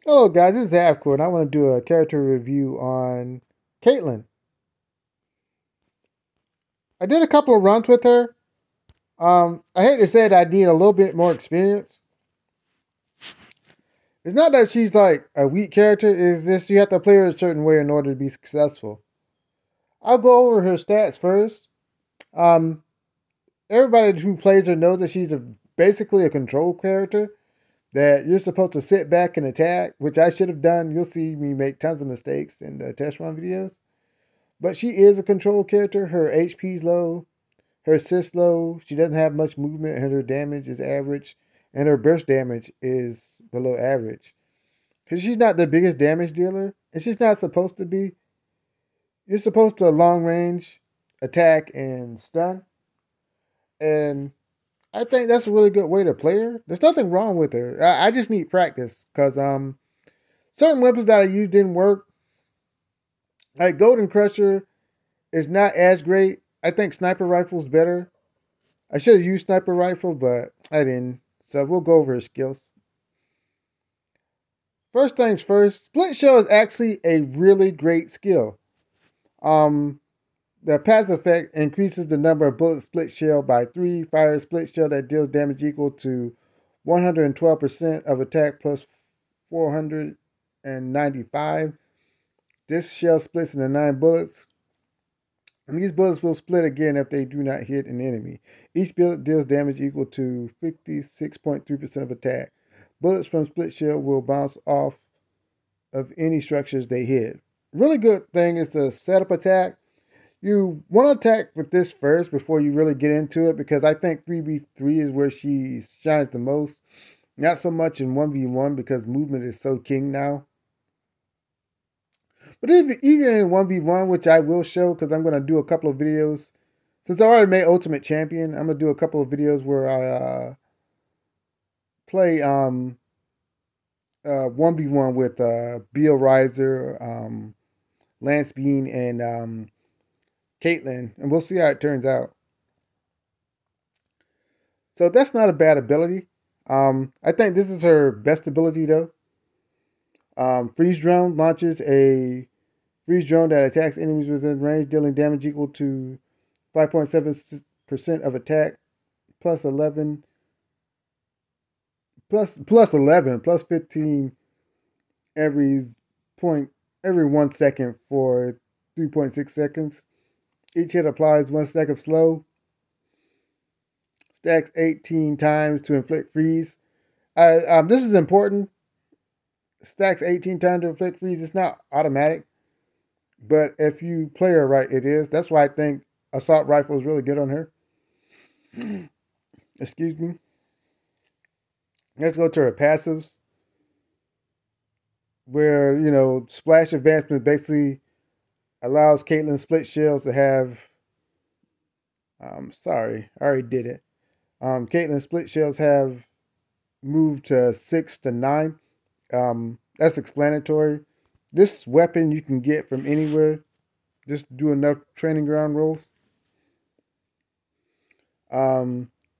Hello guys, this is Avcoor, and I want to do a character review on Catelyn. I did a couple of runs with her. I hate to say it, I need a little bit more experience. It's not that she's like a weak character, it's just you have to play her a certain way in order to be successful. I'll go over her stats first. Um, Everybody who plays her knows that she's basically a control character that you're supposed to sit back and attack, which I should have done. You'll see me make tons of mistakes in the test run videos. But she is a control character. Her HP's low. Her assist low. She doesn't have much movement, and her damage is average. And her burst damage is below average. Because she's not the biggest damage dealer. And she's not supposed to be. You're supposed to long range attack and stun. And I think that's a really good way to play her. There's nothing wrong with her. I just need practice. Because certain weapons that I used didn't work. Like Golden Crusher is not as great. I think Sniper Rifle's better. I should have used Sniper Rifle, but I didn't. So we'll go over his skills. First things first, Split Shell is actually a really great skill. Um, the passive effect increases the number of bullets split shell by 3. Fire a split shell that deals damage equal to 112% of attack plus 495. This shell splits into 9 bullets. And these bullets will split again if they do not hit an enemy. Each bullet deals damage equal to 56.3% of attack. Bullets from split shell will bounce off of any structures they hit. Really good thing is to set up attack. You want to attack with this first before you really get into it, because I think 3v3 is where she shines the most. Not so much in 1v1 because movement is so king now. But even in 1v1, which I will show because I'm going to do a couple of videos. Since I already made Ultimate Champion, I'm going to do a couple of videos where I play 1v1 with Beal Riser, Lance Bean, and Catelyn. And we'll see how it turns out. So that's not a bad ability. I think this is her best ability though. Freeze Drone launches a freeze drone that attacks enemies within range, dealing damage equal to 5.7% of attack, plus 11, plus 11, plus 15 every every 1 second for 3.6 seconds. Each hit applies 1 stack of slow. Stacks 18 times to inflict freeze. This is important. Stacks 18 times to inflict freeze. It's not automatic, but if you play her right, it is. That's why I think assault rifle is really good on her. Excuse me. Let's go to her passives, where splash advancement basically allows Catelyn split shells to have. Sorry, I already did it. Catelyn split shells have moved to 6 to 9. That's explanatory. This weapon you can get from anywhere. Just do enough training ground rolls.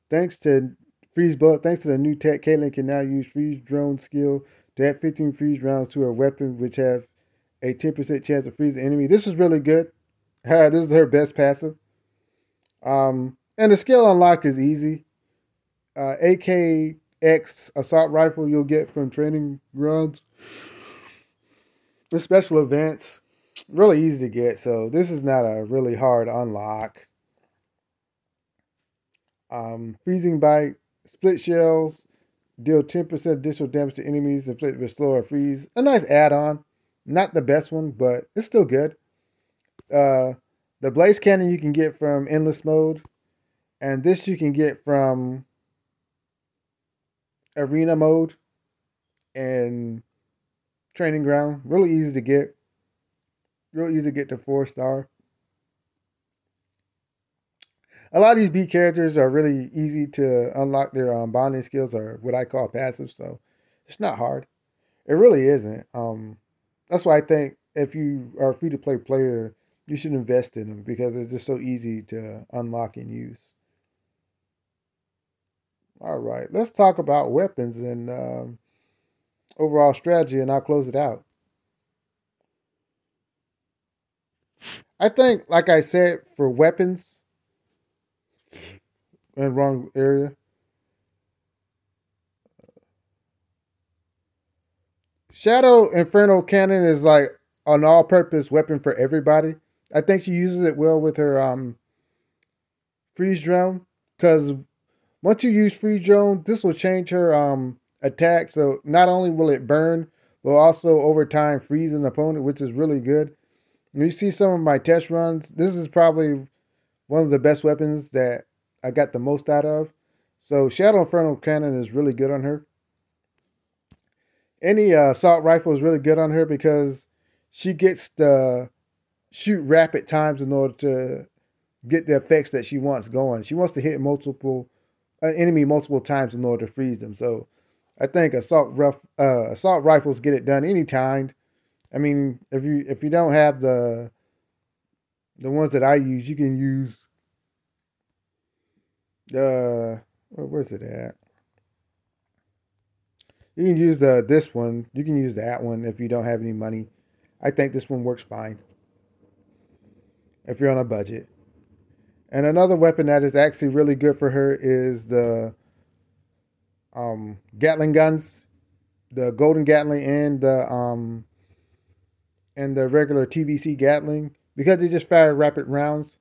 Thanks to freeze bullet, thanks to the new tech, Catelyn can now use freeze drone skill to add 15 freeze rounds to her weapon, which have a 10% chance of freezing the enemy. This is really good. This is her best passive. And the skill unlock is easy. AKX assault rifle you'll get from training grounds. The special events, really easy to get, so this is not a really hard unlock. Freezing bite, split shells, deal 10% additional damage to enemies, inflict restore or freeze. A nice add-on. Not the best one, but it's still good. The blaze cannon you can get from endless mode, and this you can get from arena mode and training ground. Really easy to get. Real easy to get to 4-star. A lot of these B characters are really easy to unlock their bonding skills, or what I call passive, so it's not hard. It really isn't. That's why I think if you are a free-to-play player, you should invest in them because they're just so easy to unlock and use. All right, let's talk about weapons. And overall strategy, and I'll close it out. I think, like I said, for weapons, in wrong area. Shadow Inferno Cannon is like an all-purpose weapon for everybody. I think she uses it well with her freeze drone, because once you use freeze drone, this will change her attack. So not only will it burn, but also over time freeze an opponent, which is really good. When you see some of my test runs, this is probably one of the best weapons that I got the most out of. So Shadow Inferno Cannon is really good on her. Any assault rifle is really good on her because she gets to shoot rapid times in order to get the effects that she wants going. She wants to hit multiple enemy multiple times in order to freeze them. So I think assault rifles get it done anytime. I mean, if you don't have the ones that I use, you can use the where's it at? You can use the this one. You can use that one if you don't have any money. I think this one works fine if you're on a budget. And another weapon that is actually really good for her is the Gatling guns, the Golden Gatling and the regular TVC Gatling, because they just fire rapid rounds.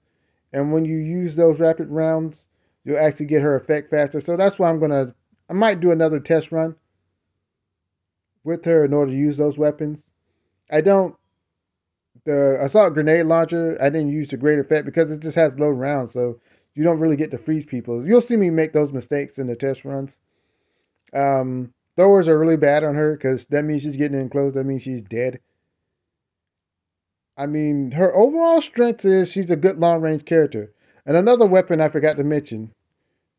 And when you use those rapid rounds, you'll actually get her effect faster. So that's why I might do another test run with her in order to use those weapons. I don't the assault grenade launcher. I didn't use to great effect because it just has low rounds, so you don't really get to freeze people. You'll see me make those mistakes in the test runs. Throwers are really bad on her because that means she's getting in close. That means she's dead. I mean, her overall strength is she's a good long range character. And another weapon I forgot to mention,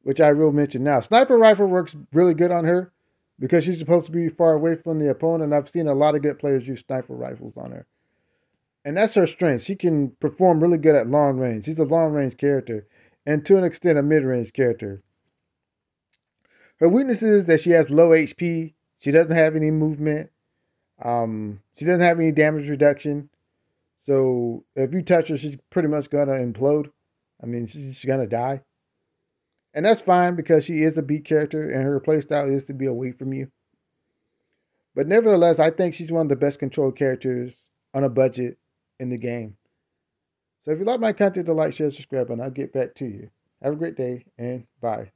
which I will mention now, sniper rifle works really good on her because she's supposed to be far away from the opponent. I've seen a lot of good players use sniper rifles on her. And that's her strength. She can perform really good at long range. She's a long range character, and to an extent, a mid range character. Her weakness is that she has low HP. She doesn't have any movement. She doesn't have any damage reduction. So if you touch her, she's pretty much gonna implode. I mean, she's gonna die, and that's fine because she is a beat character, and her playstyle is to be away from you. But nevertheless, I think she's one of the best controlled characters on a budget in the game. So if you like my content, like, share, subscribe, and I'll get back to you. Have a great day, and bye.